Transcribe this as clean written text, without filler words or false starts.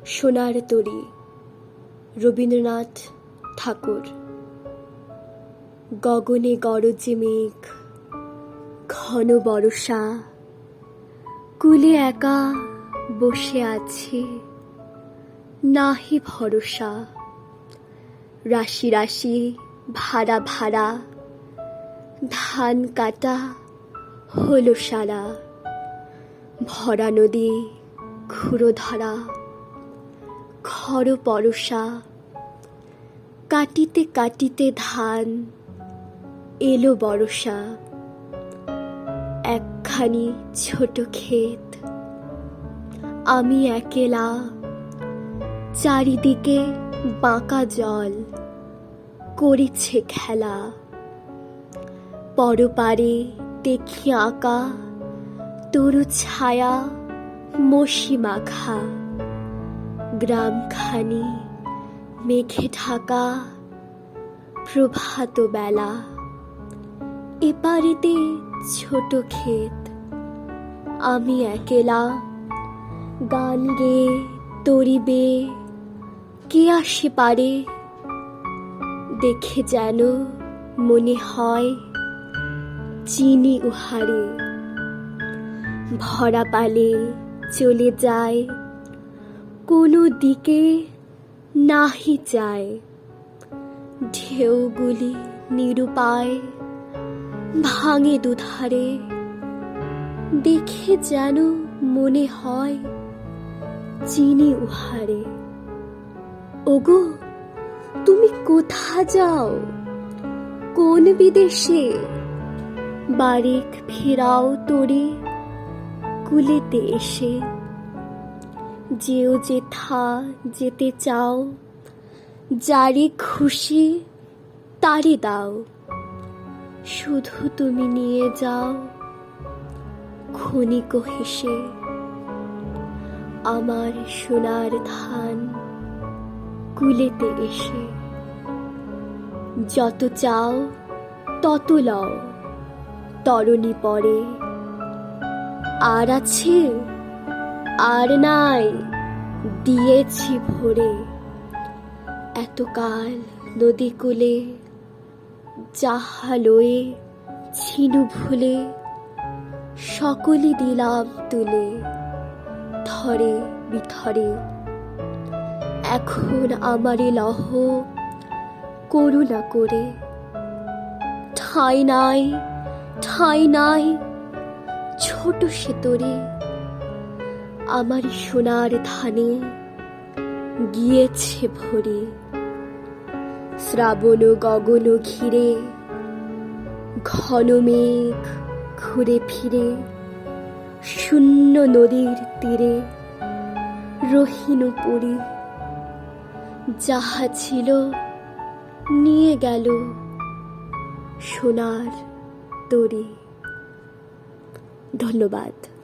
সোনার তরী, রবীন্দ্রনাথ ঠাকুর। গগনে গরজে মেঘ, ঘন বরষা, কূলে একা বসে আছে, নাহি ভরসা। রাশি রাশি ভাড়া ভাড়া, ধান কাটা হলো সারা। ভরা নদী ঘুরো ধরা, খর পরশা। কাটিতে কাটিতে ধান এলো বরষা। একখানি ছোট ক্ষেত, আমি একেলা, চারিদিকে বাঁকা জল করিছে খেলা। পরপারে দেখি আঁকা তরু ছায়া, মসি মাখা। গ্রামখানি মেঘে ঢাকা, প্রভাত বেলা। এপারেতে ছোট ক্ষেত, আমি একেলা, গান গেয়ে তরি বেয়ে কে আসে পারে। দেখে যেন মনে হয় চিনি উহারে। ভরা পালে চলে যায়, কোনো দিকে নাহি যায়। ঢেউগুলি নিরুপায় ভাঙে দুধারে। দেখে যেন মনে হয় চিনি উহারে। ওগো, তুমি কোথা যাও, কোন বিদেশে? বারেক ফেরাও তোরে কুলেতে এসে। যেও যেথা যেতে চাও, যারে খুশি তারে দাও। শুধু তুমি নিয়ে যাও ক্ষণিক হেসে। আমার সোনার ধান কুলেতে এসে। যত চাও তত লও, তরণী পরে। আর আছে, আর নাই, দিয়েছি ভরে। এতকাল নদী কূলে যাহা লয়ে ছিনু ভুলে, সকলই দিলাম তুলে থরে বিথরে। এখন আমারে লহ করুণা করে। ঠাঁই নাই, ঠাঁই নাই, ছোট সে তরে। আমার সোনার ধানে গিয়েছে ভরে। শ্রাবণ গগন ঘিরে, ঘন মেঘ ঘুরে ফিরে। শূন্য নদীর তীরে রহিনু পড়ি। যাহা ছিল নিয়ে গেল সোনার তরী। ধন্যবাদ।